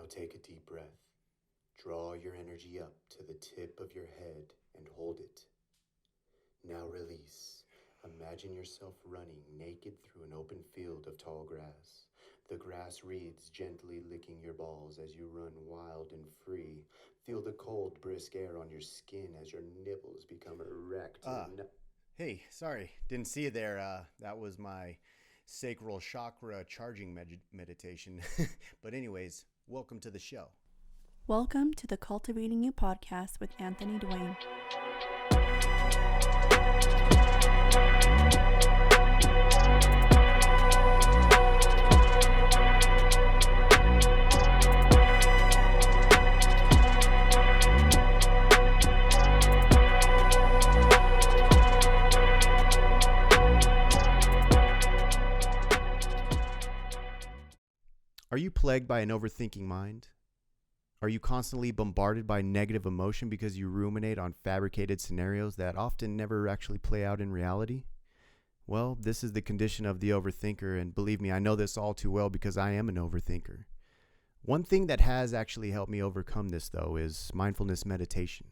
take a deep breath. Draw your energy up to the tip of your head and hold it. Now release. Imagine yourself running naked through an open field of tall grass. The grass reeds gently licking your balls as you run wild and free. Feel the cold, brisk air on your skin as your nipples become erect. Hey, sorry, didn't see you there. That was my sacral chakra charging meditation. But anyways, welcome to the show. Welcome to the Cultivating You podcast with Anthony Dwayne. Are you plagued by an overthinking mind? Are you constantly bombarded by negative emotion because you ruminate on fabricated scenarios that often never actually play out in reality? Well, this is the condition of the overthinker, and believe me, I know this all too well because I am an overthinker. One thing that has actually helped me overcome this, though, is mindfulness meditation.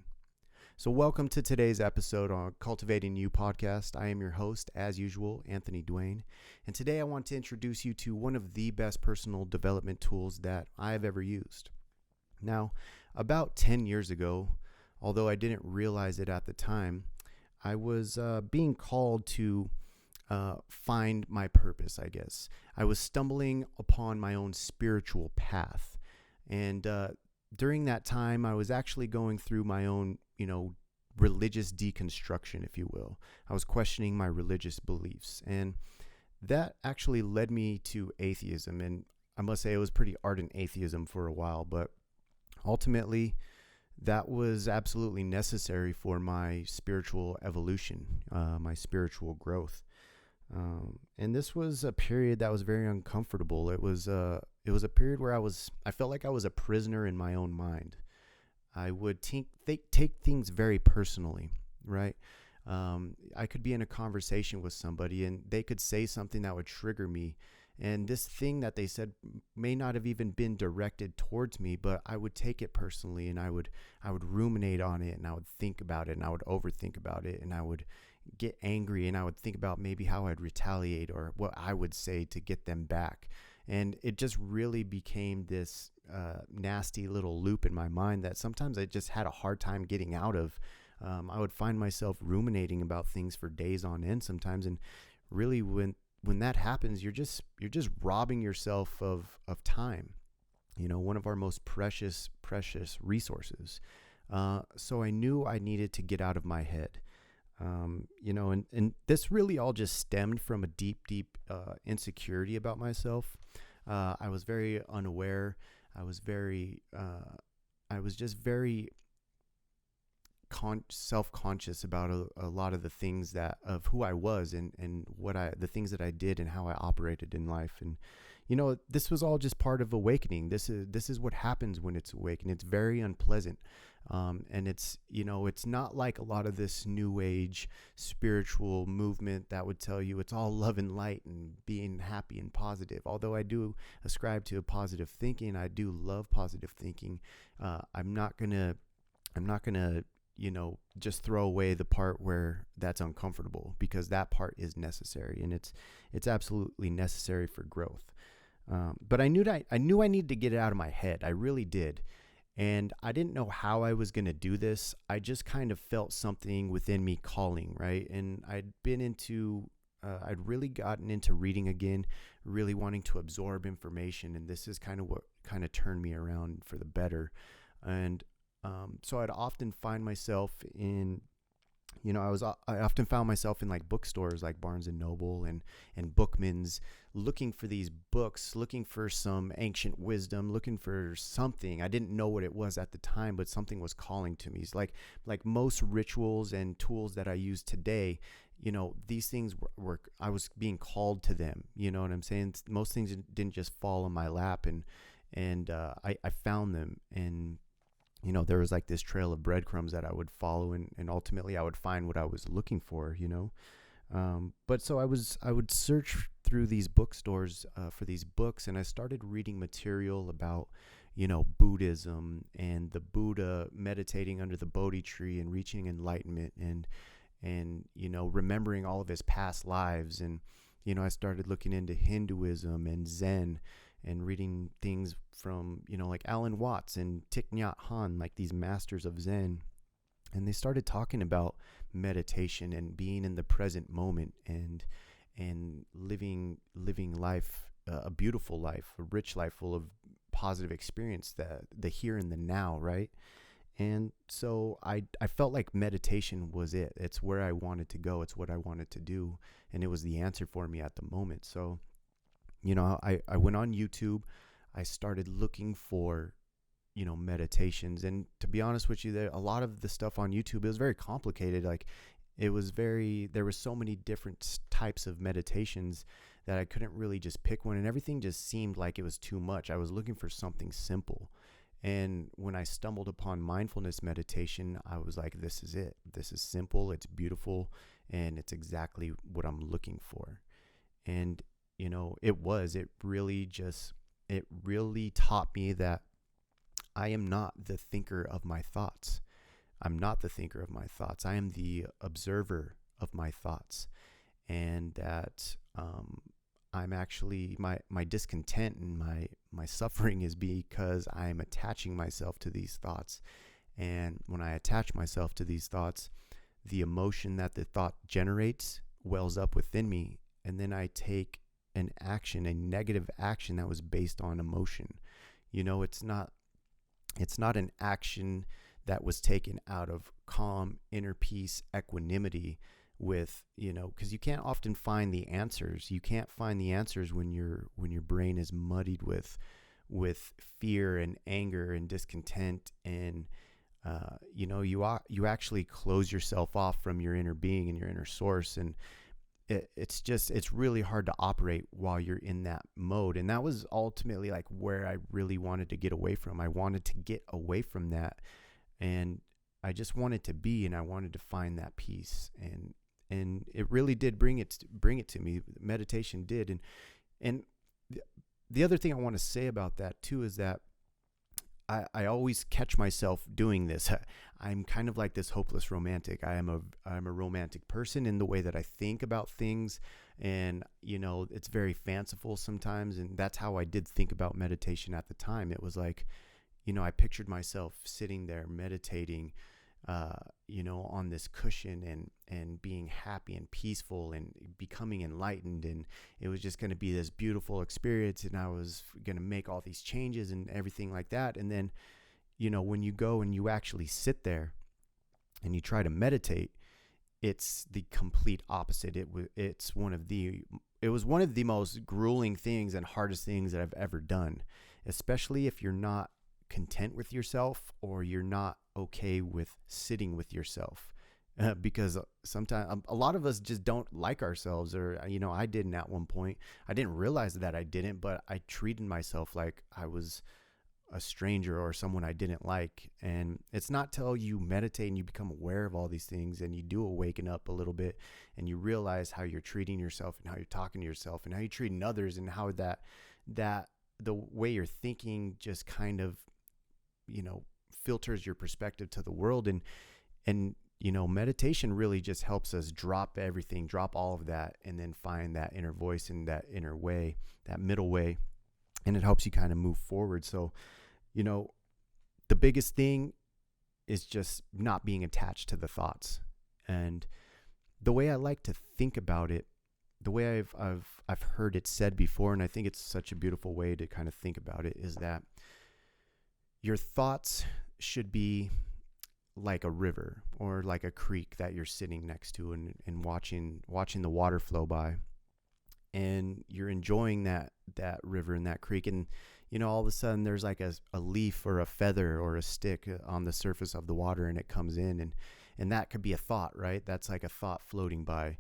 So welcome to today's episode on Cultivating You podcast. I am your host, as usual, Anthony Dwayne. And today I want to introduce you to one of the best personal development tools that I have ever used. Now, about 10 years ago, although I didn't realize it at the time, I was being called to find my purpose, I guess. I was stumbling upon my own spiritual path. And during that time, I was actually going through my own religious deconstruction, if you will. I was questioning my religious beliefs, and that actually led me to atheism. And I must say it was pretty ardent atheism for a while, but ultimately that was absolutely necessary for my spiritual evolution, my spiritual growth. And this was a period that was very uncomfortable. It was a period where I felt like I was a prisoner in my own mind. I would take things very personally, right? I could be in a conversation with somebody and they could say something that would trigger me. And this thing that they said may not have even been directed towards me, but I would take it personally and I would ruminate on it, and I would think about it, and I would overthink about it, and I would get angry, and I would think about maybe how I'd retaliate or what I would say to get them back. And it just really became this nasty little loop in my mind that sometimes I just had a hard time getting out of. I would find myself ruminating about things for days on end sometimes, and really when that happens, you're just robbing yourself of time. One of our most precious resources. So I knew I needed to get out of my head. And this really all just stemmed from a deep insecurity about myself. I was very unaware. I was just very self-conscious about a lot of the things of who I was and the things that I did and how I operated in life. And this was all just part of awakening. This is what happens when it's awakened. It's very unpleasant. And it's not like a lot of this new age spiritual movement that would tell you it's all love and light and being happy and positive. Although I do ascribe to a positive thinking, I do love positive thinking. I'm not gonna just throw away the part where that's uncomfortable, because that part is necessary, and it's absolutely necessary for growth. But I knew I needed to get it out of my head. I really did. And I didn't know how I was going to do this. I just kind of felt something within me calling, right? And I'd really gotten into reading again, really wanting to absorb information. And this is kind of what kind of turned me around for the better. And so I'd often find myself in, I often found myself in like bookstores like Barnes and Noble and Bookman's, looking for these books, looking for some ancient wisdom, looking for something. I didn't know what it was at the time, but something was calling to me. It's like most rituals and tools that I use today, these things were I was being called to them. You know what I'm saying? Most things didn't just fall in my lap, and I found them, and there was like this trail of breadcrumbs that I would follow, and ultimately I would find what I was looking for, But so I would search through these bookstores for these books, and I started reading material about, Buddhism and the Buddha meditating under the Bodhi tree and reaching enlightenment and remembering all of his past lives. And, I started looking into Hinduism and Zen and reading things from, like Alan Watts and Thich Nhat Hanh, like these masters of Zen. And they started talking about meditation and being in the present moment and living life, a beautiful life, a rich life full of positive experience, the here and the now, right? And so I felt like meditation was it. It's where I wanted to go. It's what I wanted to do. And it was the answer for me at the moment. So, I went on YouTube. I started looking for, meditations. And to be honest with you, a lot of the stuff on YouTube, it was very complicated. Like there were so many different types of meditations that I couldn't really just pick one. And everything just seemed like it was too much. I was looking for something simple. And when I stumbled upon mindfulness meditation, I was like, this is it. This is simple. It's beautiful. And it's exactly what I'm looking for. And, it really taught me that I am not the thinker of my thoughts. I'm not the thinker of my thoughts. I am the observer of my thoughts. And that I'm actually, my discontent and my suffering is because I'm attaching myself to these thoughts. And when I attach myself to these thoughts, the emotion that the thought generates wells up within me. And then I take an action, a negative action that was based on emotion. It's not an action that was taken out of calm, inner peace, equanimity with, because you can't often find the answers. You can't find the answers when your brain is muddied with fear and anger and discontent. And, you actually close yourself off from your inner being and your inner source. And it's really hard to operate while you're in that mode. And that was ultimately like where I really wanted to get away from. I wanted to get away from that. And I just wanted to be, and I wanted to find that peace. And it really did bring it to me. Meditation did. And the other thing I want to say about that too is that I always catch myself doing this. I'm kind of like this hopeless romantic. I'm a romantic person in the way that I think about things, and it's very fanciful sometimes. And that's how I did think about meditation at the time. It was like, I pictured myself sitting there meditating, on this cushion and being happy and peaceful and becoming enlightened. And it was just going to be this beautiful experience. And I was going to make all these changes and everything like that. And then, when you go and you actually sit there and you try to meditate, it's the complete opposite. It was one of the most grueling things and hardest things that I've ever done, especially if you're not content with yourself or you're not okay with sitting with yourself, because sometimes a lot of us just don't like ourselves, or I didn't at one point. I didn't realize that I didn't, but I treated myself like I was a stranger or someone I didn't like. And it's not till you meditate and you become aware of all these things and you do awaken up a little bit and you realize how you're treating yourself and how you're talking to yourself and how you're treating others, and how that the way you're thinking just kind of filters your perspective to the world. And meditation really just helps us drop everything, drop all of that, and then find that inner voice and that inner way, that middle way. And it helps you kind of move forward. So, the biggest thing is just not being attached to the thoughts. And the way I like to think about it, the way I've heard it said before, and I think it's such a beautiful way to kind of think about it, is that your thoughts should be like a river or like a creek that you're sitting next to and watching the water flow by, and you're enjoying that river and that creek. And all of a sudden there's like a leaf or a feather or a stick on the surface of the water, and it comes in, and that could be a thought, right? That's like a thought floating by.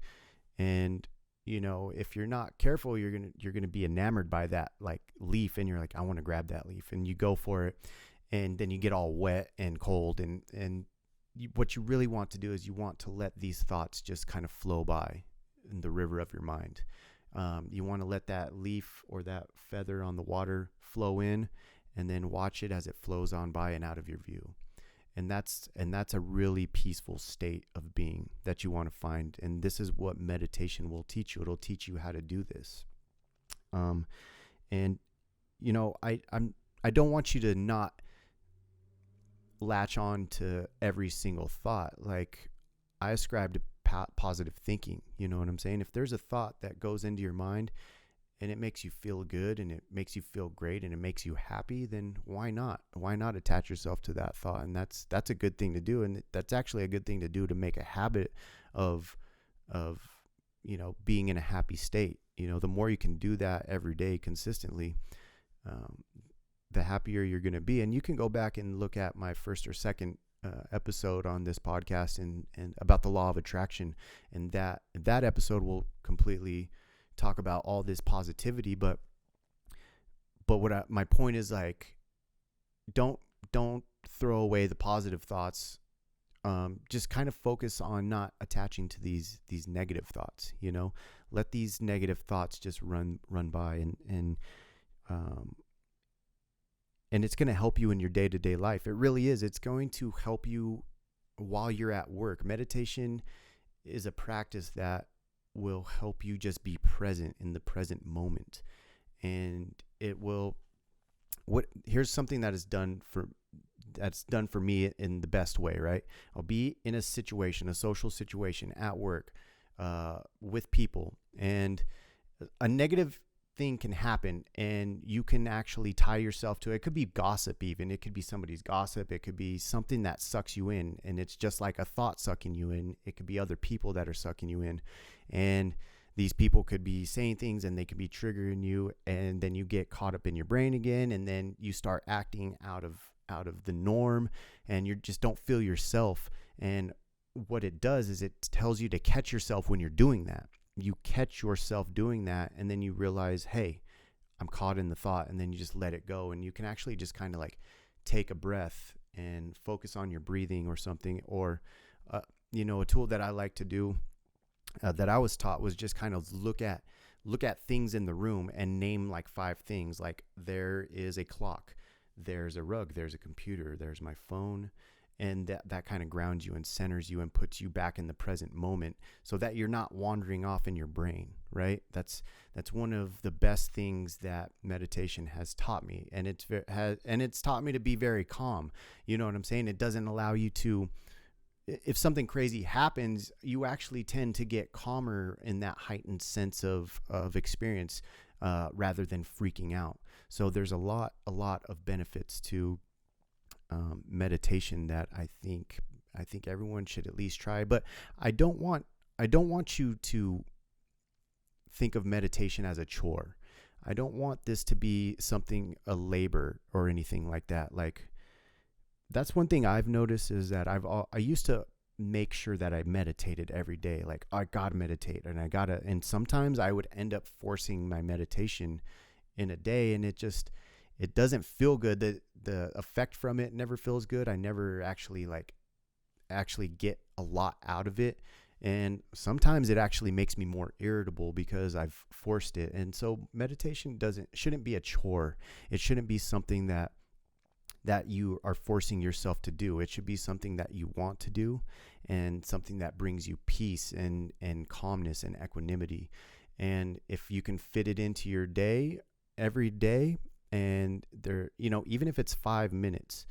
And if you're not careful, you're gonna be enamored by that like leaf, and you're like, I want to grab that leaf, and you go for it. And then you get all wet and cold, and what you really want to do is you want to let these thoughts just kind of flow by in the river of your mind. You want to let that leaf or that feather on the water flow in, and then watch it as it flows on by and out of your view. And that's a really peaceful state of being that you want to find. And this is what meditation will teach you. It'll teach you how to do this. And you know, I don't want you to not latch on to every single thought. Like, I ascribe to positive thinking. You know what I'm saying? If there's a thought that goes into your mind and it makes you feel good and it makes you feel great and it makes you happy, then why not? Why not attach yourself to that thought? And that's a good thing to do. And that's actually a good thing to do to make a habit of, you know, being in a happy state. You know, the more you can do that every day consistently, the happier you're going to be. And you can go back and look at my first or second episode on this podcast and about the law of attraction. And that episode will completely talk about all this positivity. But my point is, like, don't throw away the positive thoughts. Just kind of focus on not attaching to these negative thoughts. You know, let these negative thoughts just run by, and it's going to help you in your day-to-day life. It really is. It's going to help you while you're at work. Meditation is a practice that will help you just be present in the present moment. And it will, here's something that is done for me in the best way, right? I'll be in a situation, a social situation at work, with people, and a negative thing can happen, and you can actually tie yourself to it. It could be gossip, even. It could be somebody's gossip. It could be something that sucks you in, and it's just like a thought sucking you in. It could be other people that are sucking you in, and these people could be saying things, and they could be triggering you, and then you get caught up in your brain again, and then you start acting out of the norm, and you just don't feel yourself. And what it does is it tells you to catch yourself when you're doing that. You catch yourself doing that, and then you realize, hey, I'm caught in the thought, and then you just let it go. And you can actually just kind of like take a breath and focus on your breathing or something. Or, you know, a tool that I like to do that I was taught was just kind of look at things in the room and name like 5 things. Like, there is a clock, there's a rug, there's a computer, there's my phone. And that kind of grounds you and centers you and puts you back in the present moment, so that you're not wandering off in your brain, right? That's one of the best things that meditation has taught me, and it's taught me to be very calm. You know what I'm saying? It doesn't allow you to, if something crazy happens, you actually tend to get calmer in that heightened sense of experience, rather than freaking out. So there's a lot of benefits to meditation that I think everyone should at least try. But I don't want you to think of meditation as a chore. I don't want this to be a labor or anything like that. Like, that's one thing I've noticed, is that I used to make sure that I meditated every day. Like, I gotta meditate, and sometimes I would end up forcing my meditation in a day, and it doesn't feel good. The effect from it never feels good. I never actually get a lot out of it. And sometimes it actually makes me more irritable because I've forced it. And so meditation shouldn't be a chore. It shouldn't be something that you are forcing yourself to do. It should be something that you want to do, and something that brings you peace and calmness and equanimity. And if you can fit it into your day every day, and there, you know, even if it's 5 minutes,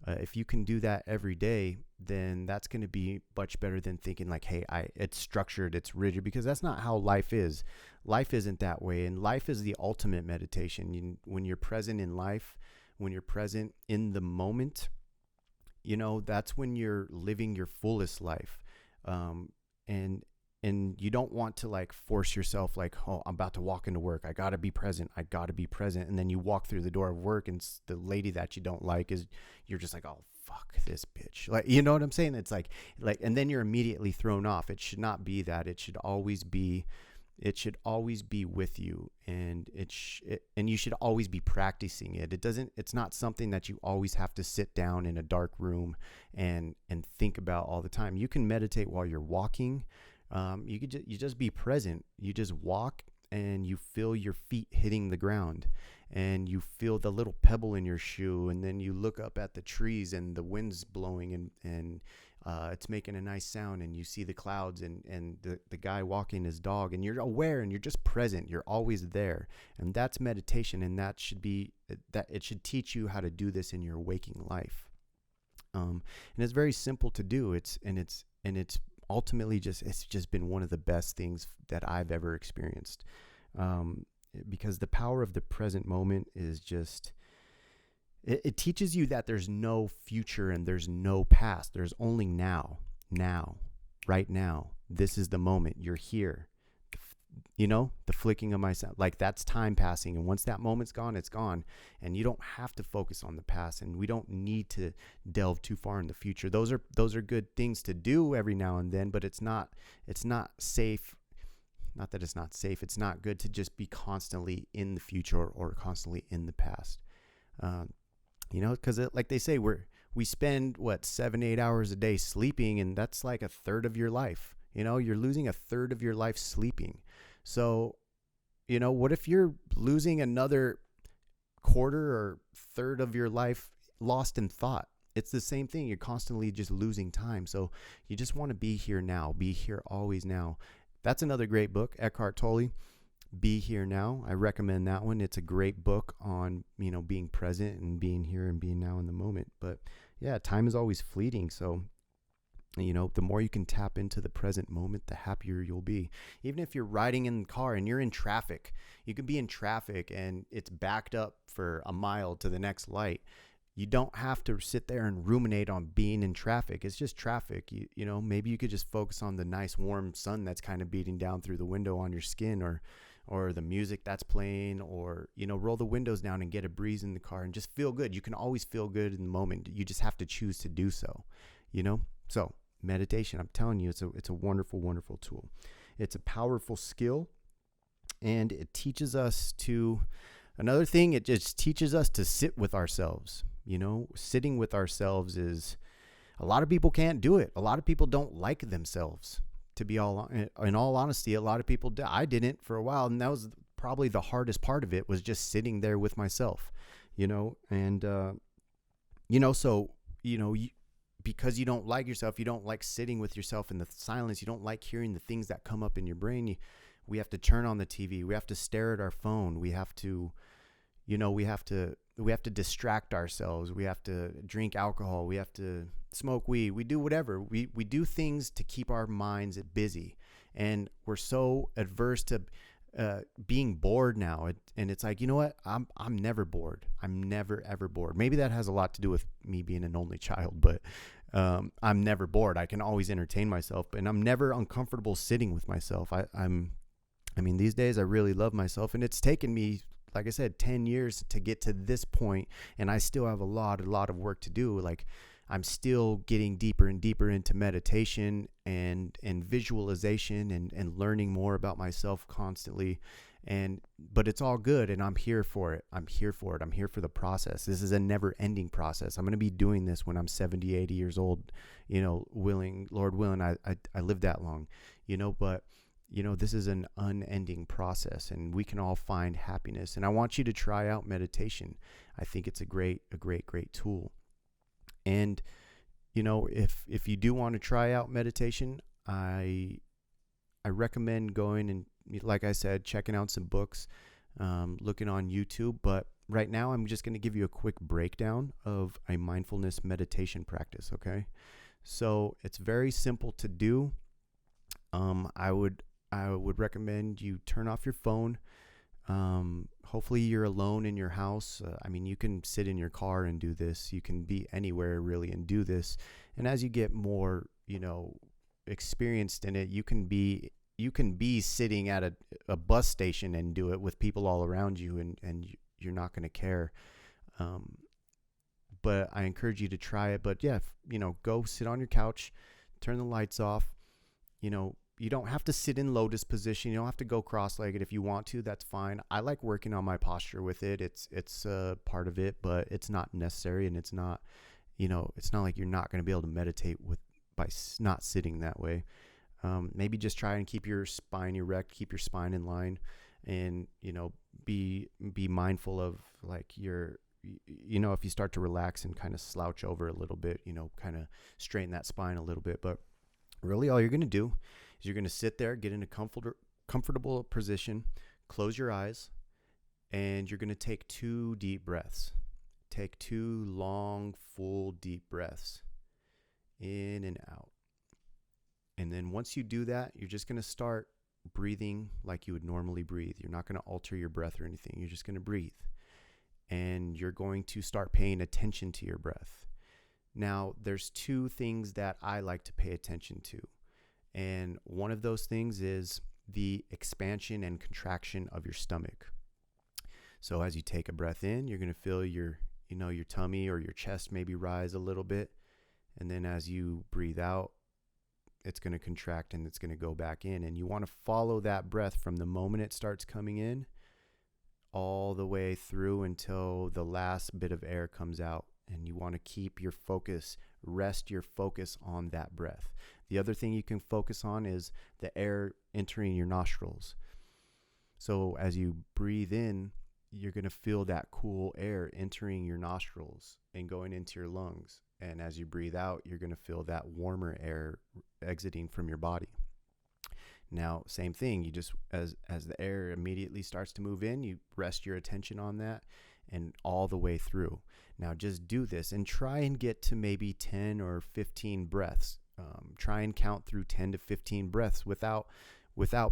if you can do that every day, then that's going to be much better than thinking like, hey, it's structured, it's rigid, because that's not how life is. Life isn't that way. And life is the ultimate meditation. When you're present in life, when you're present in the moment, you know, that's when you're living your fullest life. And you don't want to like force yourself, like, oh, I'm about to walk into work, I got to be present. And then you walk through the door of work, and the lady that you don't like you're just like, oh, fuck this bitch. Like, you know what I'm saying? It's like, and then you're immediately thrown off. It should not be that. It should always be with you, and and you should always be practicing it. It's not something that you always have to sit down in a dark room and think about all the time. You can meditate while you're walking. You just be present. You just walk, and you feel your feet hitting the ground, and you feel the little pebble in your shoe, and then you look up at the trees and the wind's blowing, and it's making a nice sound, and you see the clouds and the guy walking his dog, and you're aware and you're just present. You're always there. And that's meditation, and that it should teach you how to do this in your waking life. And it's very simple to do. It's ultimately it's just been one of the best things that I've ever experienced. Because the power of the present moment is just, it teaches you that there's no future and there's no past. There's only now, right now. This is the moment. You're here. The flicking of my sound, like that's time passing. And once that moment's gone, it's gone. And you don't have to focus on the past, and we don't need to delve too far in the future. Those are good things to do every now and then, but it's not safe. Not that it's not safe. It's not good to just be constantly in the future or constantly in the past. Because like they say, we spend 7-8 hours a day sleeping, and that's like a third of your life. You're losing a third of your life sleeping. So, what if you're losing another quarter or third of your life lost in thought? It's the same thing. You're constantly just losing time. So you just want to be here now, be here always now. That's another great book, Eckhart Tolle, Be Here Now. I recommend that one. It's a great book on, being present and being here and being now in the moment. But yeah, time is always fleeting. So, the more you can tap into the present moment, the happier you'll be. Even if you're riding in the car and you're in traffic, you could be in traffic and it's backed up for a mile to the next light. You don't have to sit there and ruminate on being in traffic. It's just traffic. Maybe you could just focus on the nice warm sun that's kind of beating down through the window on your skin, or the music that's playing, or, roll the windows down and get a breeze in the car and just feel good. You can always feel good in the moment. You just have to choose to do so, So meditation, I'm telling you, it's a wonderful, wonderful tool. It's a powerful skill, and it teaches us to, another thing, it just teaches us to sit with ourselves. Sitting with ourselves is, a lot of people can't do it. A lot of people don't like themselves, to be in all honesty. A lot of people, I didn't for a while, and that was probably the hardest part of it, was just sitting there with myself, because you don't like yourself, you don't like sitting with yourself in the silence, you don't like hearing the things that come up in your brain. We have to turn on the TV, we have to stare at our phone, we have to distract ourselves, we have to drink alcohol, we have to smoke weed, we do whatever. We do things to keep our minds busy, and we're so adverse to being bored now. And it's like, what? I'm never bored. I'm never, ever bored. Maybe that has a lot to do with me being an only child, but I'm never bored. I can always entertain myself, and I'm never uncomfortable sitting with myself. These days I really love myself, and it's taken me, like I said, 10 years to get to this point, and I still have a lot of work to do. Like, I'm still getting deeper and deeper into meditation and visualization and learning more about myself constantly. But it's all good, and I'm here for it. I'm here for the process. This is a never ending process. I'm going to be doing this when I'm 70, 80 years old, Lord willing, I live that long, but this is an unending process, and we can all find happiness. And I want you to try out meditation. I think it's a great tool. And, if you do want to try out meditation, I recommend going and, like I said, checking out some books, looking on YouTube. But right now, I'm just going to give you a quick breakdown of a mindfulness meditation practice. Okay. So it's very simple to do. I would recommend you turn off your phone. Hopefully you're alone in your house. You can sit in your car and do this. You can be anywhere really and do this. And as you get more, experienced in it, you can be sitting at a bus station and do it with people all around you, and you're not going to care. But I encourage you to try it. But yeah, go sit on your couch, turn the lights off. You don't have to sit in lotus position. You don't have to go cross-legged. If you want to, that's fine. I like working on my posture with it. It's part of it, but it's not necessary, and it's not like you're not going to be able to meditate by not sitting that way. Maybe just try and keep your spine erect, keep your spine in line. and, be mindful of like if you start to relax and kind of slouch over a little bit, kind of straighten that spine a little bit. But really all you're going to do is you're going to sit there, get in a comfortable position, close your eyes, and you're going to take 2 deep breaths. Take 2 long, full, deep breaths in and out. And then once you do that, you're just going to start breathing like you would normally breathe. You're not going to alter your breath or anything. You're just going to breathe. And you're going to start paying attention to your breath. Now, there's 2 things that I like to pay attention to. And one of those things is the expansion and contraction of your stomach. So as you take a breath in, you're going to feel your tummy or your chest maybe rise a little bit. And then as you breathe out, it's going to contract and it's going to go back in. And you want to follow that breath from the moment it starts coming in all the way through until the last bit of air comes out. And you want to keep your focus, rest your focus on that breath. The other thing you can focus on is the air entering your nostrils. So as you breathe in, you're going to feel that cool air entering your nostrils and going into your lungs. And as you breathe out, you're going to feel that warmer air exiting from your body. Now, same thing, you just, as the air immediately starts to move in, you rest your attention on that and all the way through. Now, just do this and try and get to maybe 10 or 15 breaths. Try and count through 10 to 15 breaths without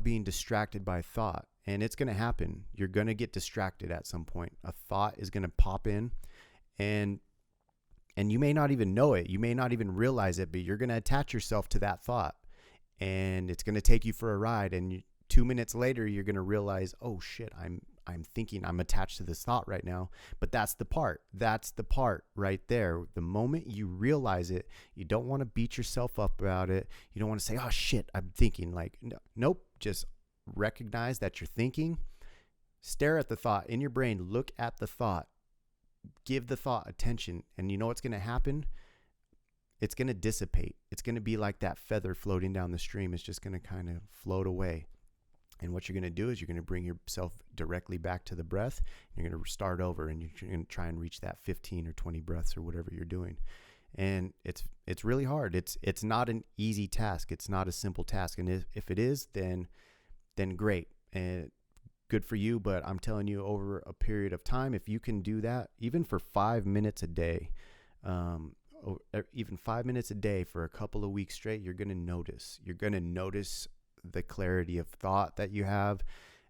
being distracted by thought. And it's going to happen. You're going to get distracted at some point. A thought is going to pop in, and you may not even know it. You may not even realize it, but you're going to attach yourself to that thought, and it's going to take you for a ride. And 2 minutes later, you're going to realize, oh shit, I'm thinking I'm attached to this thought right now. But that's the part right there. The moment you realize it, you don't want to beat yourself up about it. You don't want to say, oh shit, I'm thinking. Like, nope, just recognize that you're thinking. Stare at the thought in your brain. Look at the thought. Give the thought attention. And you know what's going to happen? It's going to dissipate. It's going to be like that feather floating down the stream. It's just going to kind of float away. And what you're going to do is you're going to bring yourself directly back to the breath. You're going to start over, and you're going to try and reach that 15 or 20 breaths or whatever you're doing. And it's really hard. It's not an easy task. It's not a simple task. And if it is, then great and good for you. But I'm telling you, over a period of time, if you can do that, even for 5 minutes a day, even 5 minutes a day for a couple of weeks straight, you're going to notice the clarity of thought that you have.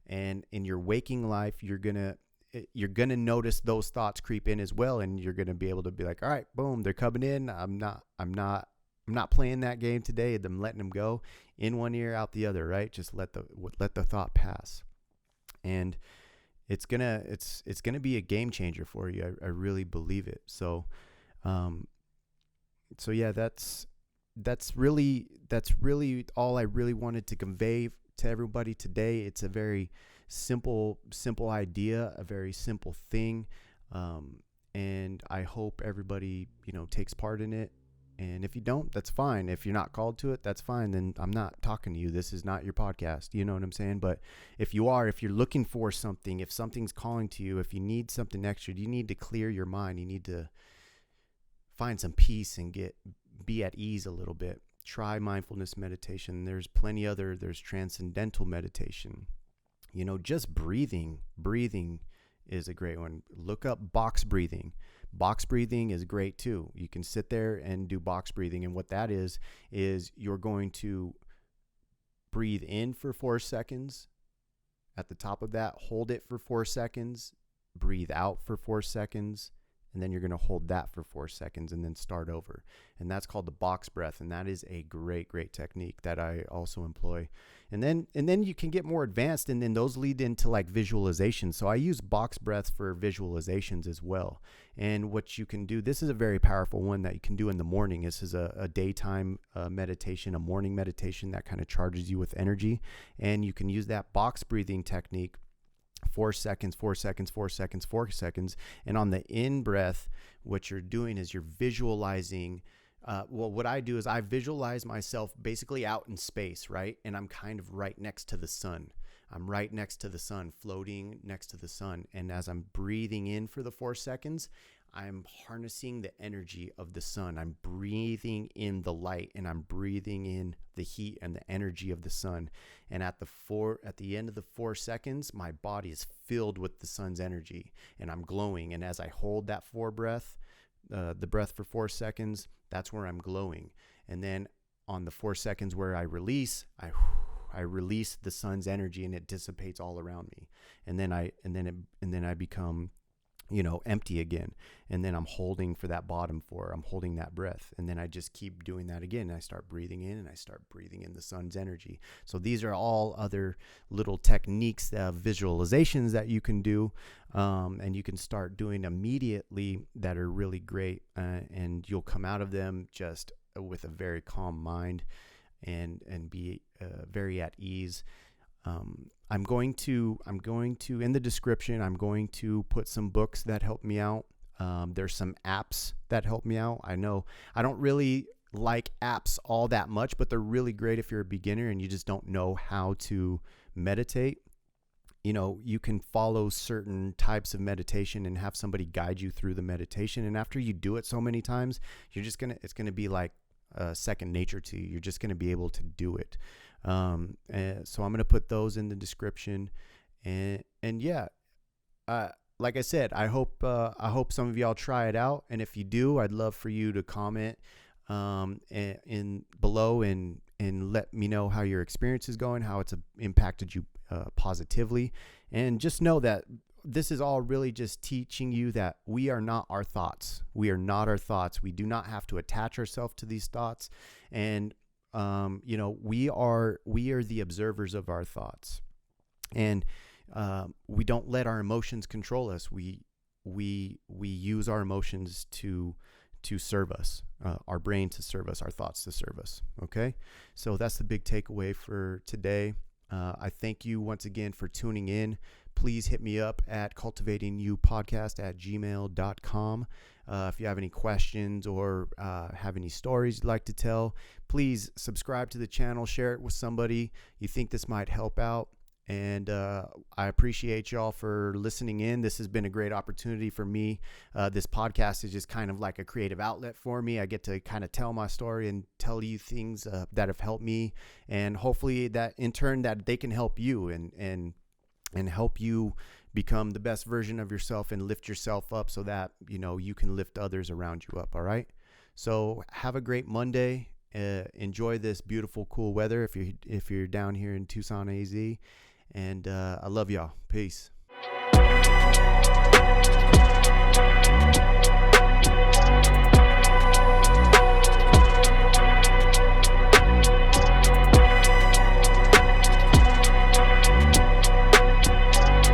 And in your waking life, you're going to notice those thoughts creep in as well. And you're going to be able to be like, all right, boom, they're coming in. I'm not playing that game today. I'm letting them go in one ear, out the other, right? Just let the thought pass. And it's going to be a game changer for you. I really believe it. So yeah, that's really all I really wanted to convey to everybody today. It's a very simple idea, a very simple thing. And I hope everybody, takes part in it. And if you don't, that's fine. If you're not called to it, that's fine. Then I'm not talking to you. This is not your podcast. You know what I'm saying? But if you're looking for something, if something's calling to you, if you need something extra, you need to clear your mind. You need to find some peace and be at ease a little bit. Try mindfulness meditation. There's transcendental meditation. Just breathing is a great one. Look up box breathing. Box breathing is great too. You can sit there and do box breathing. And what that is you're going to breathe in for 4 seconds. At the top of that, hold it for 4 seconds, breathe out for 4 seconds, and then you're going to hold that for 4 seconds and then start over. And that's called the box breath. And that is a great, great technique that I also employ. And then you can get more advanced, and then those lead into like visualization. So I use box breaths for visualizations as well. And what you can do, this is a very powerful one that you can do in the morning. This is a daytime meditation, a morning meditation that kind of charges you with energy. And you can use that box breathing technique 4 seconds, 4 seconds, 4 seconds, 4 seconds. And on the in breath, what you're doing is you're visualizing. What I do is I visualize myself basically out in space, right? And I'm kind of right next to the sun. I'm right next to the sun, floating next to the sun. And as I'm breathing in for the 4 seconds, I'm harnessing the energy of the sun. I'm breathing in the light, and I'm breathing in the heat and the energy of the sun. And at the end of the 4 seconds, my body is filled with the sun's energy, and I'm glowing. And as I hold that the breath for 4 seconds, that's where I'm glowing. And then on the 4 seconds where I release, I release the sun's energy, and it dissipates all around me. And then I become, empty again. And then I'm holding for that bottom 4. I'm holding that breath. And then I just keep doing that again. And I start breathing in, and I start breathing in the sun's energy. So these are all other little techniques, visualizations that you can do. And you can start doing immediately that are really great. And you'll come out of them just with a very calm mind and be very at ease. I'm going to in the description, I'm going to put some books that help me out. There's some apps that help me out. I know I don't really like apps all that much, but they're really great if you're a beginner and you just don't know how to meditate. You can follow certain types of meditation and have somebody guide you through the meditation. And after you do it so many times, it's going to be like second nature to you. You're just going to be able to do it. So I'm going to put those in the description, and yeah, like I said, I hope some of y'all try it out. And if you do, I'd love for you to comment, in below and let me know how your experience is going, how it's impacted you, positively. And just know that this is all really just teaching you that we are not our thoughts. We are not our thoughts. We do not have to attach ourselves to these thoughts. And we are the observers of our thoughts, and we don't let our emotions control us. We use our emotions to serve us, our brain to serve us, our thoughts to serve us. Okay, so that's the big takeaway for today. I thank you once again for tuning in. Please hit me up at cultivatingyouPodcast@gmail.com. If you have any questions or have any stories you'd like to tell, please subscribe to the channel, share it with somebody you think this might help out. And I appreciate y'all for listening in. This has been a great opportunity for me. This podcast is just kind of like a creative outlet for me. I get to kind of tell my story and tell you things that have helped me, and hopefully that in turn that they can help you and help you become the best version of yourself and lift yourself up so that, you can lift others around you up. All right. So have a great Monday. Enjoy this beautiful, cool weather if you're down here in Tucson, AZ. And I love y'all. Peace.